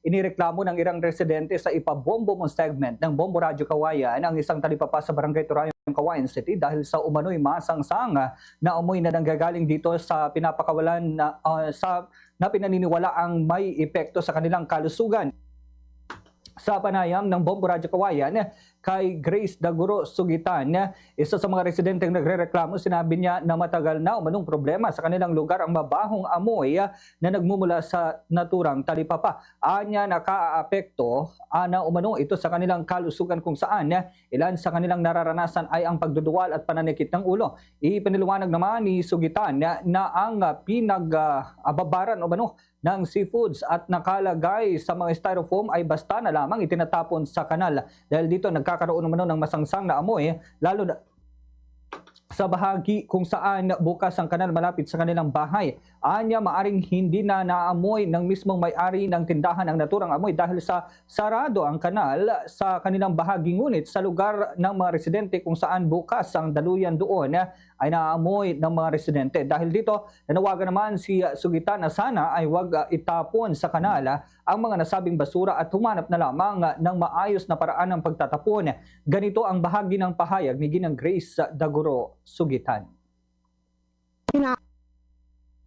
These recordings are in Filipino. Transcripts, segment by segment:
Inireklamo ng ilang residente sa ipabombo mong segment ng Bombo Radyo Kawayan ang isang talipapa sa Barangay Turayon, Kawayan City dahil sa umano'y masangsang na amoy na nanggagaling dito sa pinapakawalan na pinaniniwala ang may epekto sa kanilang kalusugan. Sa panayam ng Bombo Radyo Kawayan kay Grace Daguro Sugitan, isa sa mga residenteng nagrereklamo, sinabi niya na matagal na umanong problema sa kanilang lugar ang mabahong amoy na nagmumula sa naturang talipapa. Anya nakaaapekto na umano ito sa kanilang kalusugan kung saan ilan sa kanilang nararanasan ay ang pagduduwal at pananikit ng ulo. Ipiniliwanag naman ni Sugitan na ang pinag-ababaran umano ng seafoods at nakalagay sa mga styrofoam ay basta na lamang itinatapon sa kanal. Dahil dito nagkakaroon naman ng masangsang na amoy, lalo na sa bahagi kung saan bukas ang kanal malapit sa kanilang bahay. Anya maaring hindi na naamoy ng mismong may-ari ng tindahan ang naturang amoy dahil sa sarado ang kanal sa kanilang bahagi. Ngunit sa lugar ng mga residente kung saan bukas ang daluyan doon ay naamoy ng mga residente. Dahil dito, nanawagan naman si Sugitan na sana ay huwag itapon sa kanal ang mga nasabing basura at humanap na lamang ng maayos na paraan ng pagtatapon. Ganito ang bahagi ng pahayag ni Ginang Grace Daguro Sugitan.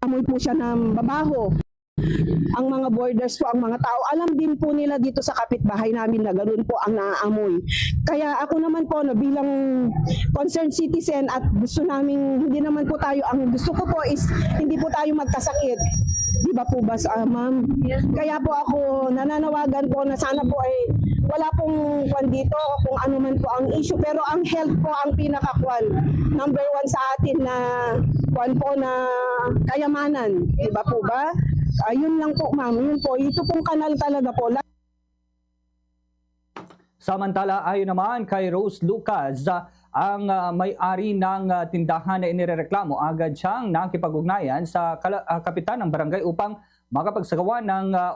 Amoy po siya ng babaho. Ang mga borders po, ang mga tao, alam din po nila dito sa kapitbahay namin na ganoon po ang naaamoy. Kaya ako naman po na bilang concerned citizen at gusto namin, hindi naman po tayo, ang gusto ko po is hindi po tayo magkasakit. Di ba po ba, ma'am? Yes. Kaya po ako nananawagan po na sana po ay wala pong kwan dito kung ano man po ang issue, pero ang health po ang pinaka-kwan. Number one sa atin na kwan po na kayamanan. Di ba po ba? Ayun lang po, ma'am. Yun po. Ito pong kanal talaga po. Samantala, ayon naman kay Rose Lucas, ang may-ari ng tindahan na inirereklamo, agad siyang nakipag-ugnayan sa kapitan ng barangay upang makapagsagawa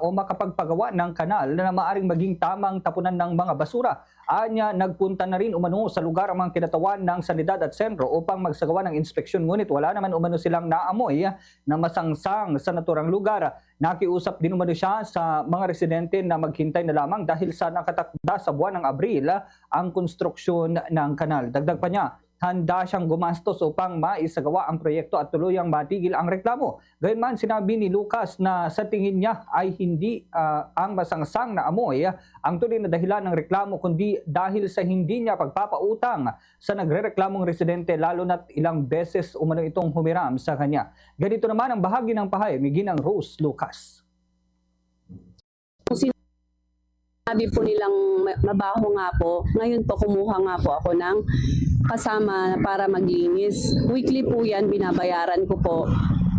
o makapagpagawa ng kanal na maaring maging tamang tapunan ng mga basura. Anya, nagpunta na rin umano sa lugar ang mga kinatawan ng sanidad at sentro upang magsagawa ng inspeksyon, ngunit wala naman umano silang naamoy na masangsang sa naturang lugar. Nakiusap din umano siya sa mga residente na maghintay na lamang dahil sa nakatakda sa buwan ng Abril ang konstruksyon ng kanal. Dagdag pa niya, handa siyang gumastos upang maisagawa ang proyekto at tuluyang matigil ang reklamo. Gayunman, sinabi ni Lucas na sa tingin niya ay hindi ang masangsang na amoy ang tunay na dahilan ng reklamo, kundi dahil sa hindi niya pagpapautang sa nagrereklamong residente, lalo na't ilang beses umano itong humiram sa kanya. Ganito naman ang bahagi ng pahayag ni Ginang Rose Lucas. Sabi po nilang mabaho nga po, ngayon po kumuha nga po ako ng kasama para maglinis. Weekly po yan, binabayaran ko po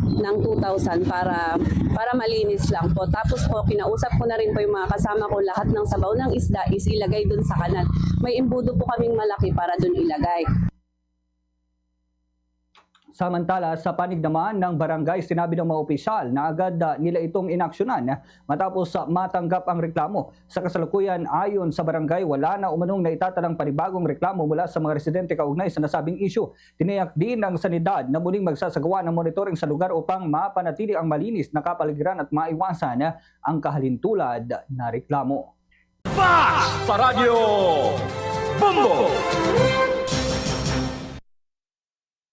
ng 2,000 para malinis lang po. Tapos po, kinausap ko na rin po yung mga kasama ko, lahat ng sabaw ng isda is ilagay dun sa kanal. May imbudo po kaming malaki para dun ilagay. Samantala, sa panig naman ng barangay, sinabi ng mga opisyal na agad nila itong inaksyonan matapos matanggap ang reklamo. Sa kasalukuyan, ayon sa barangay, wala na umanong naitatalang panibagong reklamo mula sa mga residente kaugnay sa nasabing issue. Tiniyak din ng sanidad na muling magsasagawa ng monitoring sa lugar upang mapanatili ang malinis na kapaligiran at maiwasan ang kahalintulad na reklamo. Fast sa Radyo Bombo!